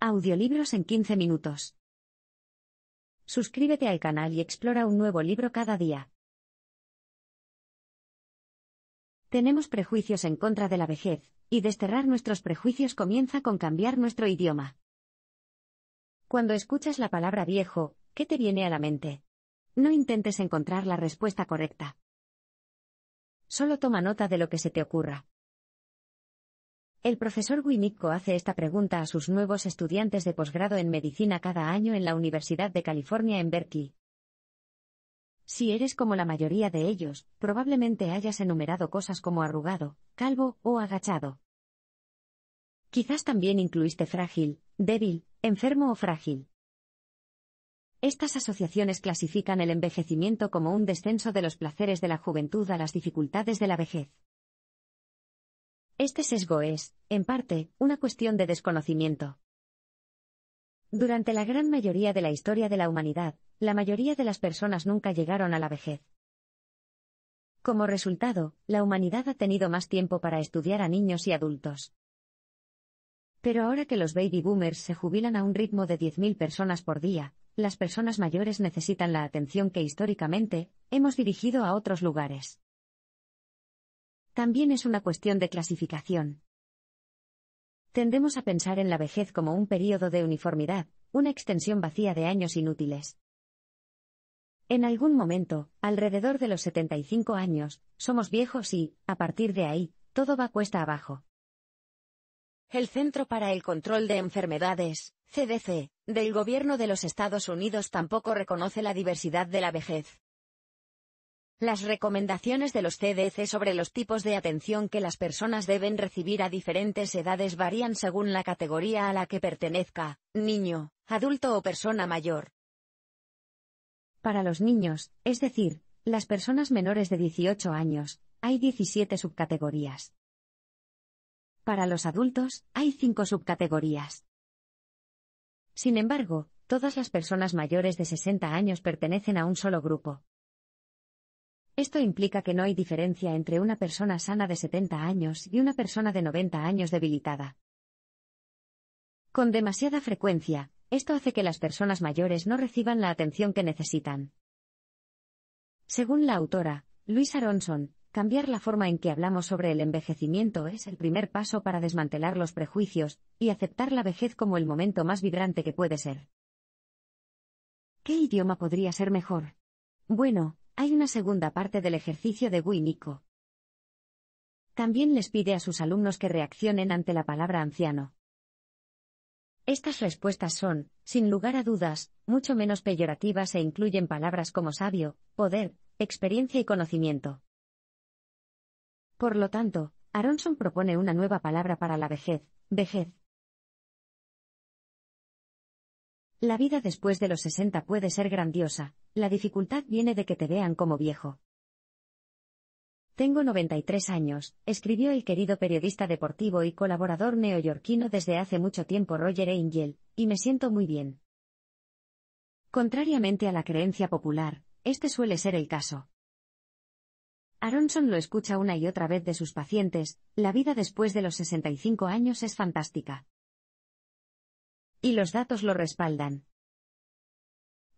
Audiolibros en 15 minutos. Suscríbete al canal y explora un nuevo libro cada día. Tenemos prejuicios en contra de la vejez, y desterrar nuestros prejuicios comienza con cambiar nuestro idioma. Cuando escuchas la palabra viejo, ¿qué te viene a la mente? No intentes encontrar la respuesta correcta. Solo toma nota de lo que se te ocurra. El profesor Winnicko hace esta pregunta a sus nuevos estudiantes de posgrado en medicina cada año en la Universidad de California en Berkeley. Si eres como la mayoría de ellos, probablemente hayas enumerado cosas como arrugado, calvo o agachado. Quizás también incluiste frágil, débil, enfermo o frágil. Estas asociaciones clasifican el envejecimiento como un descenso de los placeres de la juventud a las dificultades de la vejez. Este sesgo es, en parte, una cuestión de desconocimiento. Durante la gran mayoría de la historia de la humanidad, la mayoría de las personas nunca llegaron a la vejez. Como resultado, la humanidad ha tenido más tiempo para estudiar a niños y adultos. Pero ahora que los baby boomers se jubilan a un ritmo de 10.000 personas por día, las personas mayores necesitan la atención que históricamente hemos dirigido a otros lugares. También es una cuestión de clasificación. Tendemos a pensar en la vejez como un período de uniformidad, una extensión vacía de años inútiles. En algún momento, alrededor de los 75 años, somos viejos y, a partir de ahí, todo va cuesta abajo. El Centro para el Control de Enfermedades, CDC, del Gobierno de los Estados Unidos tampoco reconoce la diversidad de la vejez. Las recomendaciones de los CDC sobre los tipos de atención que las personas deben recibir a diferentes edades varían según la categoría a la que pertenezca, niño, adulto o persona mayor. Para los niños, es decir, las personas menores de 18 años, hay 17 subcategorías. Para los adultos, hay 5 subcategorías. Sin embargo, todas las personas mayores de 60 años pertenecen a un solo grupo. Esto implica que no hay diferencia entre una persona sana de 70 años y una persona de 90 años debilitada. Con demasiada frecuencia, esto hace que las personas mayores no reciban la atención que necesitan. Según la autora, Louise Aronson, cambiar la forma en que hablamos sobre el envejecimiento es el primer paso para desmantelar los prejuicios y aceptar la vejez como el momento más vibrante que puede ser. ¿Qué idioma podría ser mejor? Bueno, hay una segunda parte del ejercicio de Winnicko. También les pide a sus alumnos que reaccionen ante la palabra anciano. Estas respuestas son, sin lugar a dudas, mucho menos peyorativas e incluyen palabras como sabio, poder, experiencia y conocimiento. Por lo tanto, Aronson propone una nueva palabra para la vejez, vejez. La vida después de los 60 puede ser grandiosa, la dificultad viene de que te vean como viejo. Tengo 93 años, escribió el querido periodista deportivo y colaborador neoyorquino desde hace mucho tiempo Roger Angell, y me siento muy bien. Contrariamente a la creencia popular, este suele ser el caso. Aronson lo escucha una y otra vez de sus pacientes, la vida después de los 65 años es fantástica. Y los datos lo respaldan.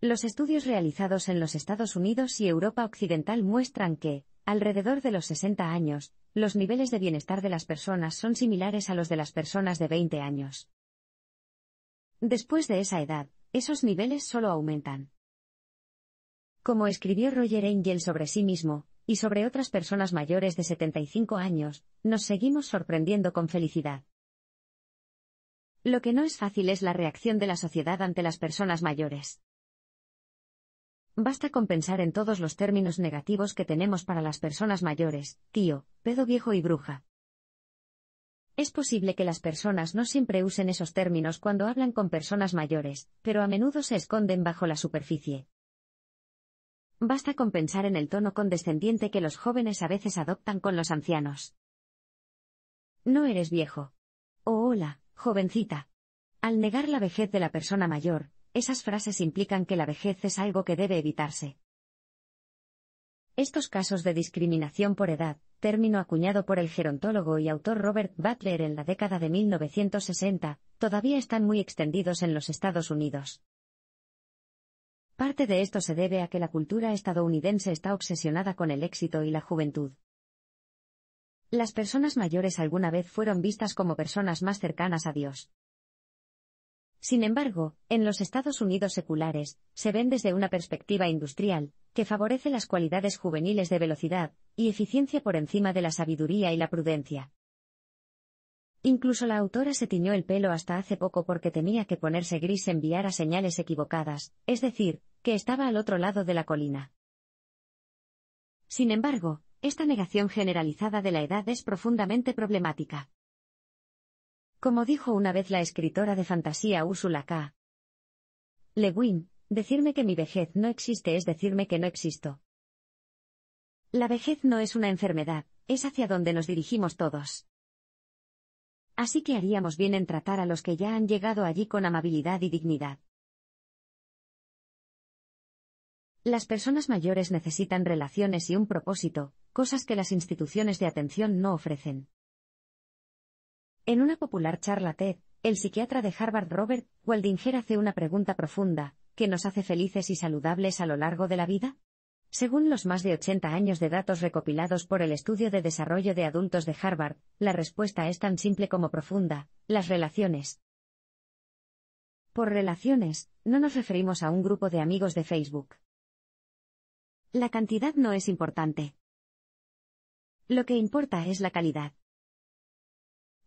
Los estudios realizados en los Estados Unidos y Europa Occidental muestran que, alrededor de los 60 años, los niveles de bienestar de las personas son similares a los de las personas de 20 años. Después de esa edad, esos niveles solo aumentan. Como escribió Roger Angell sobre sí mismo, y sobre otras personas mayores de 75 años, nos seguimos sorprendiendo con felicidad. Lo que no es fácil es la reacción de la sociedad ante las personas mayores. Basta con pensar en todos los términos negativos que tenemos para las personas mayores, tío, pedo viejo y bruja. Es posible que las personas no siempre usen esos términos cuando hablan con personas mayores, pero a menudo se esconden bajo la superficie. Basta con pensar en el tono condescendiente que los jóvenes a veces adoptan con los ancianos. No eres viejo. Oh, hola, jovencita. Al negar la vejez de la persona mayor, esas frases implican que la vejez es algo que debe evitarse. Estos casos de discriminación por edad, término acuñado por el gerontólogo y autor Robert Butler en la década de 1960, todavía están muy extendidos en los Estados Unidos. Parte de esto se debe a que la cultura estadounidense está obsesionada con el éxito y la juventud. Las personas mayores alguna vez fueron vistas como personas más cercanas a Dios. Sin embargo, en los Estados Unidos seculares, se ven desde una perspectiva industrial, que favorece las cualidades juveniles de velocidad y eficiencia por encima de la sabiduría y la prudencia. Incluso la autora se tiñó el pelo hasta hace poco porque temía que ponerse gris enviara señales equivocadas, es decir, que estaba al otro lado de la colina. Sin embargo, esta negación generalizada de la edad es profundamente problemática. Como dijo una vez la escritora de fantasía Ursula K. Le Guin, decirme que mi vejez no existe es decirme que no existo. La vejez no es una enfermedad, es hacia donde nos dirigimos todos. Así que haríamos bien en tratar a los que ya han llegado allí con amabilidad y dignidad. Las personas mayores necesitan relaciones y un propósito, cosas que las instituciones de atención no ofrecen. En una popular charla TED, el psiquiatra de Harvard Robert Waldinger hace una pregunta profunda: ¿qué nos hace felices y saludables a lo largo de la vida? Según los más de 80 años de datos recopilados por el Estudio de Desarrollo de Adultos de Harvard, la respuesta es tan simple como profunda: las relaciones. Por relaciones, no nos referimos a un grupo de amigos de Facebook. La cantidad no es importante. Lo que importa es la calidad.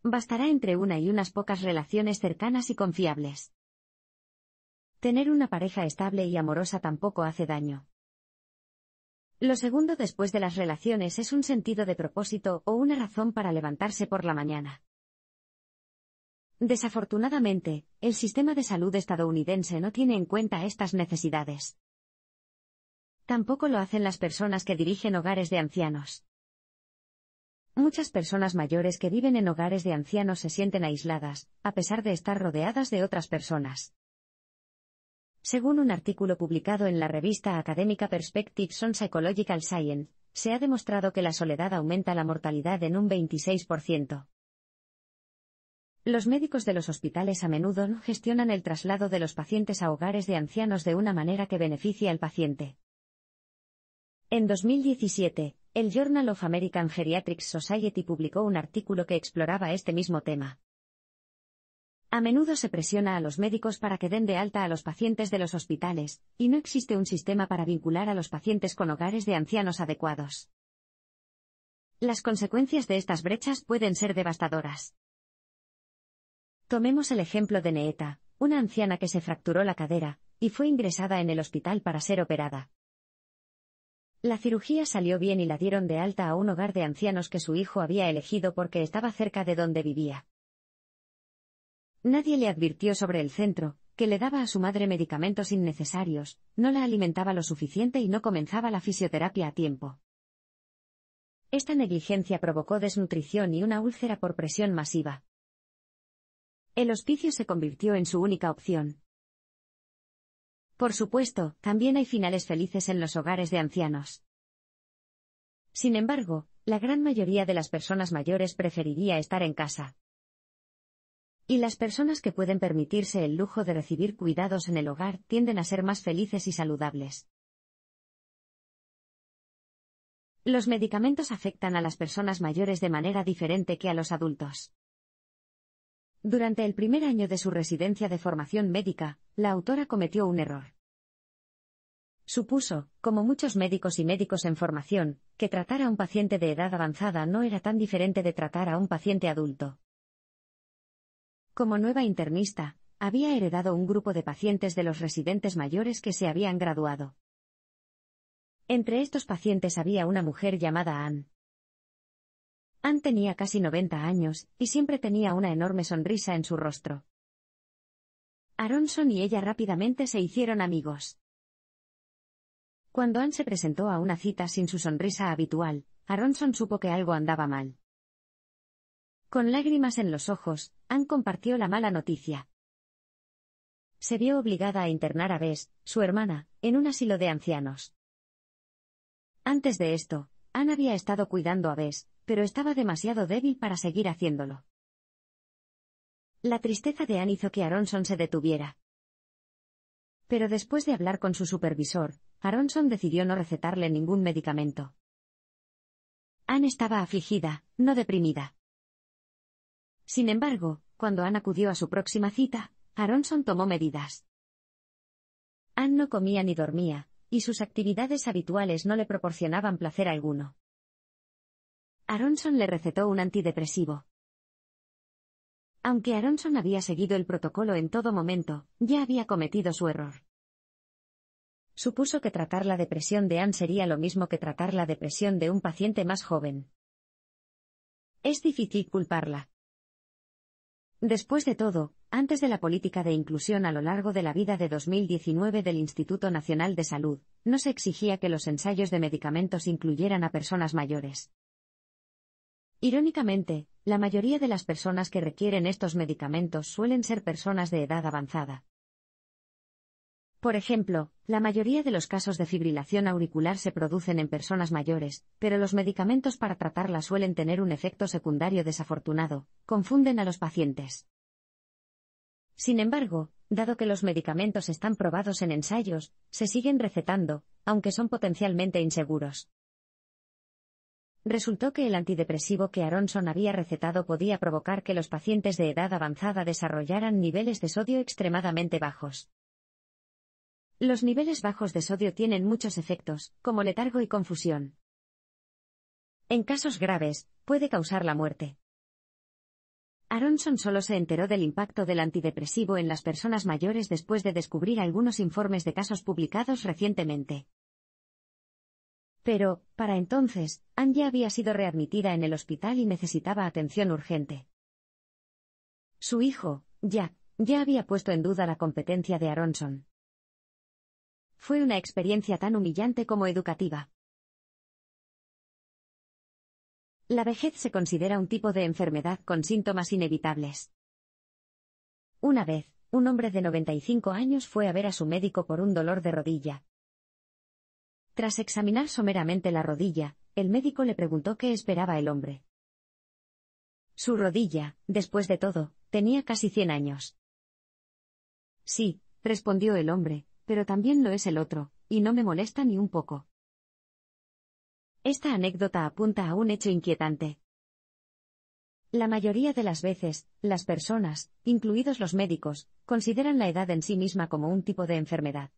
Bastará entre una y unas pocas relaciones cercanas y confiables. Tener una pareja estable y amorosa tampoco hace daño. Lo segundo después de las relaciones es un sentido de propósito o una razón para levantarse por la mañana. Desafortunadamente, el sistema de salud estadounidense no tiene en cuenta estas necesidades. Tampoco lo hacen las personas que dirigen hogares de ancianos. Muchas personas mayores que viven en hogares de ancianos se sienten aisladas, a pesar de estar rodeadas de otras personas. Según un artículo publicado en la revista académica Perspectives on Psychological Science, se ha demostrado que la soledad aumenta la mortalidad en un 26%. Los médicos de los hospitales a menudo no gestionan el traslado de los pacientes a hogares de ancianos de una manera que beneficie al paciente. En 2017, el Journal of American Geriatrics Society publicó un artículo que exploraba este mismo tema. A menudo se presiona a los médicos para que den de alta a los pacientes de los hospitales, y no existe un sistema para vincular a los pacientes con hogares de ancianos adecuados. Las consecuencias de estas brechas pueden ser devastadoras. Tomemos el ejemplo de Neeta, una anciana que se fracturó la cadera, y fue ingresada en el hospital para ser operada. La cirugía salió bien y la dieron de alta a un hogar de ancianos que su hijo había elegido porque estaba cerca de donde vivía. Nadie le advirtió sobre el centro, que le daba a su madre medicamentos innecesarios, no la alimentaba lo suficiente y no comenzaba la fisioterapia a tiempo. Esta negligencia provocó desnutrición y una úlcera por presión masiva. El hospicio se convirtió en su única opción. Por supuesto, también hay finales felices en los hogares de ancianos. Sin embargo, la gran mayoría de las personas mayores preferiría estar en casa. Y las personas que pueden permitirse el lujo de recibir cuidados en el hogar tienden a ser más felices y saludables. Los medicamentos afectan a las personas mayores de manera diferente que a los adultos. Durante el primer año de su residencia de formación médica, la autora cometió un error. Supuso, como muchos médicos y médicos en formación, que tratar a un paciente de edad avanzada no era tan diferente de tratar a un paciente adulto. Como nueva internista, había heredado un grupo de pacientes de los residentes mayores que se habían graduado. Entre estos pacientes había una mujer llamada Anne. Anne tenía casi 90 años, y siempre tenía una enorme sonrisa en su rostro. Aronson y ella rápidamente se hicieron amigos. Cuando Anne se presentó a una cita sin su sonrisa habitual, Aronson supo que algo andaba mal. Con lágrimas en los ojos, Anne compartió la mala noticia. Se vio obligada a internar a Bess, su hermana, en un asilo de ancianos. Antes de esto, Anne había estado cuidando a Bess, pero estaba demasiado débil para seguir haciéndolo. La tristeza de Anne hizo que Aronson se detuviera. Pero después de hablar con su supervisor, Aronson decidió no recetarle ningún medicamento. Anne estaba afligida, no deprimida. Sin embargo, cuando Anne acudió a su próxima cita, Aronson tomó medidas. Anne no comía ni dormía, y sus actividades habituales no le proporcionaban placer alguno. Aronson le recetó un antidepresivo. Aunque Aronson había seguido el protocolo en todo momento, ya había cometido su error. Supuso que tratar la depresión de Anne sería lo mismo que tratar la depresión de un paciente más joven. Es difícil culparla. Después de todo, antes de la política de inclusión a lo largo de la vida de 2019 del Instituto Nacional de Salud, no se exigía que los ensayos de medicamentos incluyeran a personas mayores. Irónicamente, la mayoría de las personas que requieren estos medicamentos suelen ser personas de edad avanzada. Por ejemplo, la mayoría de los casos de fibrilación auricular se producen en personas mayores, pero los medicamentos para tratarla suelen tener un efecto secundario desafortunado: confunden a los pacientes. Sin embargo, dado que los medicamentos están probados en ensayos, se siguen recetando, aunque son potencialmente inseguros. Resultó que el antidepresivo que Aronson había recetado podía provocar que los pacientes de edad avanzada desarrollaran niveles de sodio extremadamente bajos. Los niveles bajos de sodio tienen muchos efectos, como letargo y confusión. En casos graves, puede causar la muerte. Aronson solo se enteró del impacto del antidepresivo en las personas mayores después de descubrir algunos informes de casos publicados recientemente. Pero, para entonces, Anne ya había sido readmitida en el hospital y necesitaba atención urgente. Su hijo, Jack, ya había puesto en duda la competencia de Aronson. Fue una experiencia tan humillante como educativa. La vejez se considera un tipo de enfermedad con síntomas inevitables. Una vez, un hombre de 95 años fue a ver a su médico por un dolor de rodilla. Tras examinar someramente la rodilla, el médico le preguntó qué esperaba el hombre. Su rodilla, después de todo, tenía casi 100 años. Sí, respondió el hombre, pero también lo es el otro, y no me molesta ni un poco. Esta anécdota apunta a un hecho inquietante. La mayoría de las veces, las personas, incluidos los médicos, consideran la edad en sí misma como un tipo de enfermedad.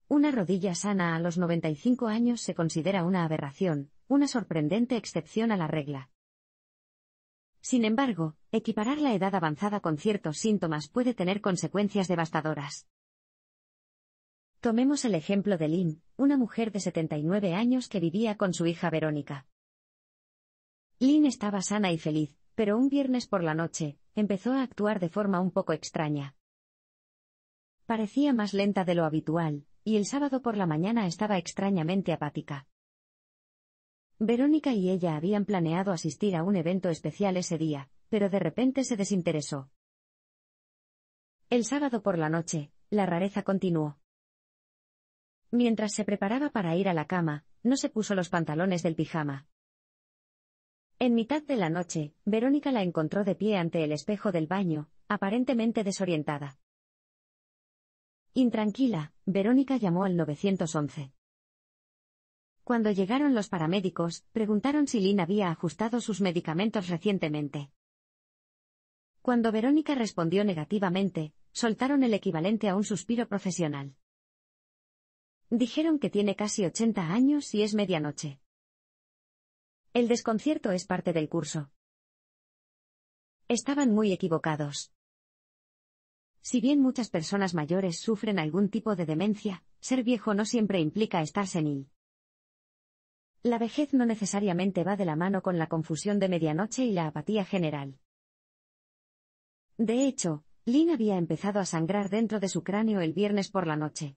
Una rodilla sana a los 95 años se considera una aberración, una sorprendente excepción a la regla. Sin embargo, equiparar la edad avanzada con ciertos síntomas puede tener consecuencias devastadoras. Tomemos el ejemplo de Lynn, una mujer de 79 años que vivía con su hija Verónica. Lynn estaba sana y feliz, pero un viernes por la noche, empezó a actuar de forma un poco extraña. Parecía más lenta de lo habitual, y el sábado por la mañana estaba extrañamente apática. Verónica y ella habían planeado asistir a un evento especial ese día, pero de repente se desinteresó. El sábado por la noche, la rareza continuó. Mientras se preparaba para ir a la cama, no se puso los pantalones del pijama. En mitad de la noche, Verónica la encontró de pie ante el espejo del baño, aparentemente desorientada. Intranquila, Verónica llamó al 911. Cuando llegaron los paramédicos, preguntaron si Lynn había ajustado sus medicamentos recientemente. Cuando Verónica respondió negativamente, soltaron el equivalente a un suspiro profesional. Dijeron que tiene casi 80 años y es medianoche. El desconcierto es parte del curso. Estaban muy equivocados. Si bien muchas personas mayores sufren algún tipo de demencia, ser viejo no siempre implica estar senil. La vejez no necesariamente va de la mano con la confusión de medianoche y la apatía general. De hecho, Lynn había empezado a sangrar dentro de su cráneo el viernes por la noche.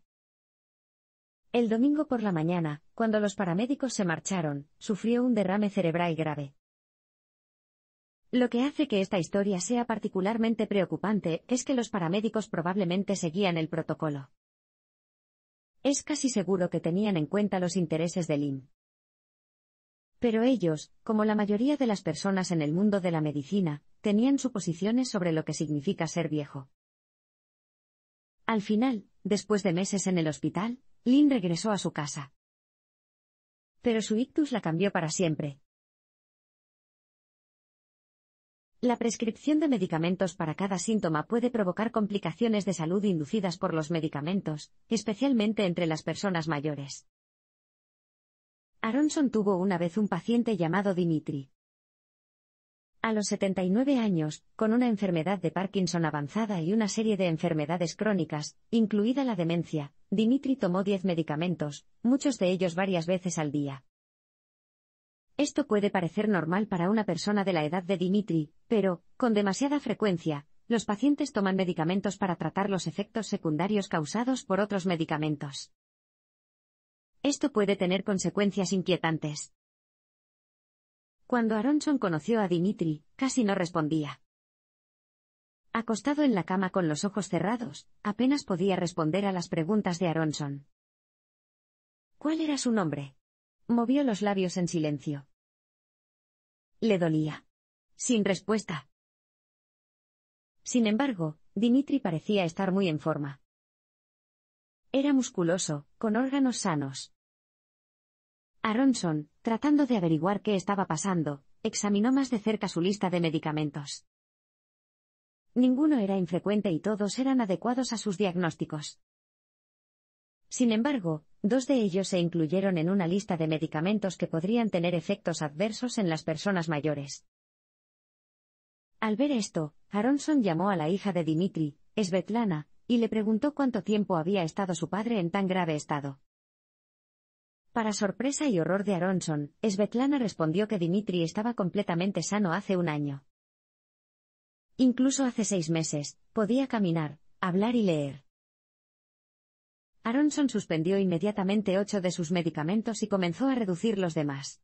El domingo por la mañana, cuando los paramédicos se marcharon, sufrió un derrame cerebral grave. Lo que hace que esta historia sea particularmente preocupante es que los paramédicos probablemente seguían el protocolo. Es casi seguro que tenían en cuenta los intereses de Lynn. Pero ellos, como la mayoría de las personas en el mundo de la medicina, tenían suposiciones sobre lo que significa ser viejo. Al final, después de meses en el hospital, Lynn regresó a su casa. Pero su ictus la cambió para siempre. La prescripción de medicamentos para cada síntoma puede provocar complicaciones de salud inducidas por los medicamentos, especialmente entre las personas mayores. Aronson tuvo una vez un paciente llamado Dimitri. A los 79 años, con una enfermedad de Parkinson avanzada y una serie de enfermedades crónicas, incluida la demencia, Dimitri tomó 10 medicamentos, muchos de ellos varias veces al día. Esto puede parecer normal para una persona de la edad de Dimitri, pero, con demasiada frecuencia, los pacientes toman medicamentos para tratar los efectos secundarios causados por otros medicamentos. Esto puede tener consecuencias inquietantes. Cuando Aronson conoció a Dimitri, casi no respondía. Acostado en la cama con los ojos cerrados, apenas podía responder a las preguntas de Aronson. ¿Cuál era su nombre? Movió los labios en silencio. Le dolía. Sin respuesta. Sin embargo, Dimitri parecía estar muy en forma. Era musculoso, con órganos sanos. Aronson, tratando de averiguar qué estaba pasando, examinó más de cerca su lista de medicamentos. Ninguno era infrecuente y todos eran adecuados a sus diagnósticos. Sin embargo, 2 de ellos se incluyeron en una lista de medicamentos que podrían tener efectos adversos en las personas mayores. Al ver esto, Aronson llamó a la hija de Dimitri, Svetlana, y le preguntó cuánto tiempo había estado su padre en tan grave estado. Para sorpresa y horror de Aronson, Svetlana respondió que Dimitri estaba completamente sano hace 1 año. Incluso hace 6 meses, podía caminar, hablar y leer. Aronson suspendió inmediatamente 8 de sus medicamentos y comenzó a reducir los demás.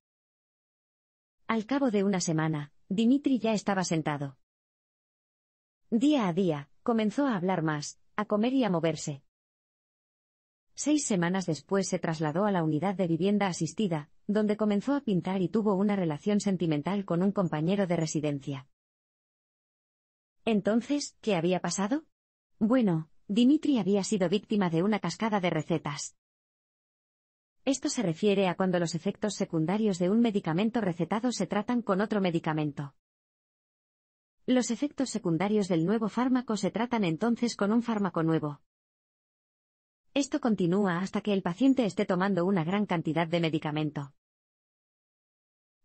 Al cabo de 1 semana, Dimitri ya estaba sentado. Día a día, comenzó a hablar más, a comer y a moverse. 6 semanas después se trasladó a la unidad de vivienda asistida, donde comenzó a pintar y tuvo una relación sentimental con un compañero de residencia. Entonces, ¿qué había pasado? Bueno, Dimitri había sido víctima de una cascada de recetas. Esto se refiere a cuando los efectos secundarios de un medicamento recetado se tratan con otro medicamento. Los efectos secundarios del nuevo fármaco se tratan entonces con un fármaco nuevo. Esto continúa hasta que el paciente esté tomando una gran cantidad de medicamento.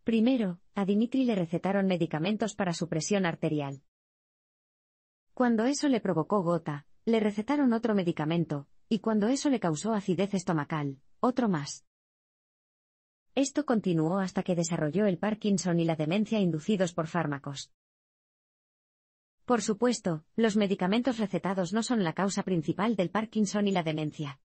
Primero, a Dimitri le recetaron medicamentos para su presión arterial. Cuando eso le provocó gota, le recetaron otro medicamento, y cuando eso le causó acidez estomacal, otro más. Esto continuó hasta que desarrolló el Parkinson y la demencia inducidos por fármacos. Por supuesto, los medicamentos recetados no son la causa principal del Parkinson y la demencia.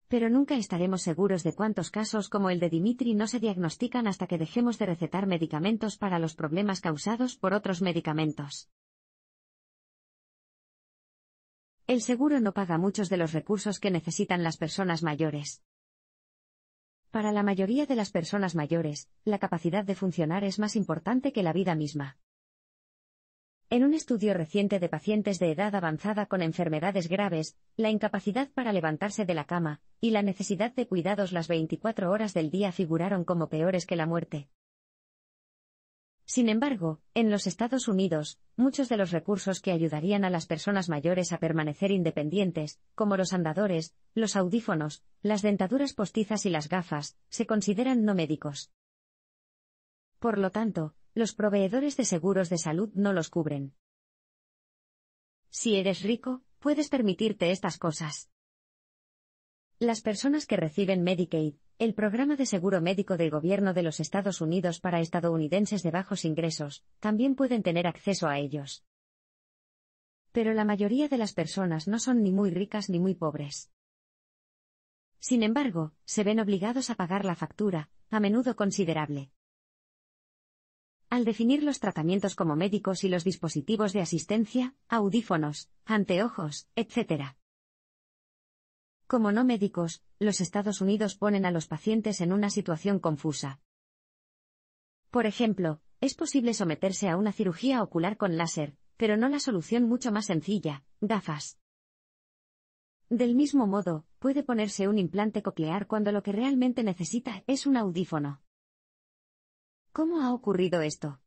Pero nunca estaremos seguros de cuántos casos como el de Dimitri no se diagnostican hasta que dejemos de recetar medicamentos para los problemas causados por otros medicamentos. El seguro no paga muchos de los recursos que necesitan las personas mayores. Para la mayoría de las personas mayores, la capacidad de funcionar es más importante que la vida misma. En un estudio reciente de pacientes de edad avanzada con enfermedades graves, la incapacidad para levantarse de la cama, y la necesidad de cuidados las 24 horas del día figuraron como peores que la muerte. Sin embargo, en los Estados Unidos, muchos de los recursos que ayudarían a las personas mayores a permanecer independientes, como los andadores, los audífonos, las dentaduras postizas y las gafas, se consideran no médicos. Por lo tanto, los proveedores de seguros de salud no los cubren. Si eres rico, puedes permitirte estas cosas. Las personas que reciben Medicaid, el programa de seguro médico del gobierno de los Estados Unidos para estadounidenses de bajos ingresos, también pueden tener acceso a ellos. Pero la mayoría de las personas no son ni muy ricas ni muy pobres. Sin embargo, se ven obligados a pagar la factura, a menudo considerable. Al definir los tratamientos como médicos y los dispositivos de asistencia, audífonos, anteojos, etc. Como no médicos, los Estados Unidos ponen a los pacientes en una situación confusa. Por ejemplo, es posible someterse a una cirugía ocular con láser, pero no la solución mucho más sencilla, gafas. Del mismo modo, puede ponerse un implante coclear cuando lo que realmente necesita es un audífono. ¿Cómo ha ocurrido esto?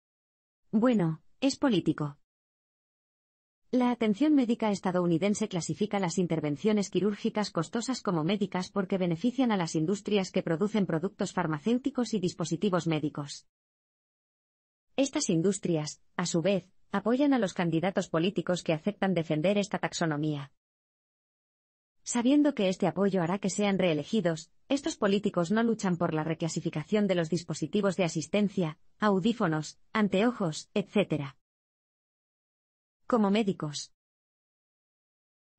Bueno, es político. La atención médica estadounidense clasifica las intervenciones quirúrgicas costosas como médicas porque benefician a las industrias que producen productos farmacéuticos y dispositivos médicos. Estas industrias, a su vez, apoyan a los candidatos políticos que aceptan defender esta taxonomía. Sabiendo que este apoyo hará que sean reelegidos, estos políticos no luchan por la reclasificación de los dispositivos de asistencia, audífonos, anteojos, etc. Como médicos.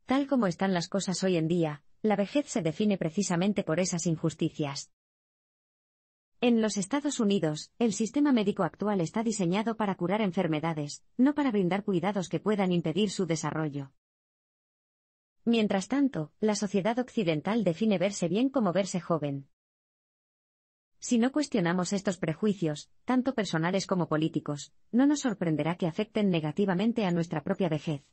Tal como están las cosas hoy en día, la vejez se define precisamente por esas injusticias. En los Estados Unidos, el sistema médico actual está diseñado para curar enfermedades, no para brindar cuidados que puedan impedir su desarrollo. Mientras tanto, la sociedad occidental define verse bien como verse joven. Si no cuestionamos estos prejuicios, tanto personales como políticos, no nos sorprenderá que afecten negativamente a nuestra propia vejez.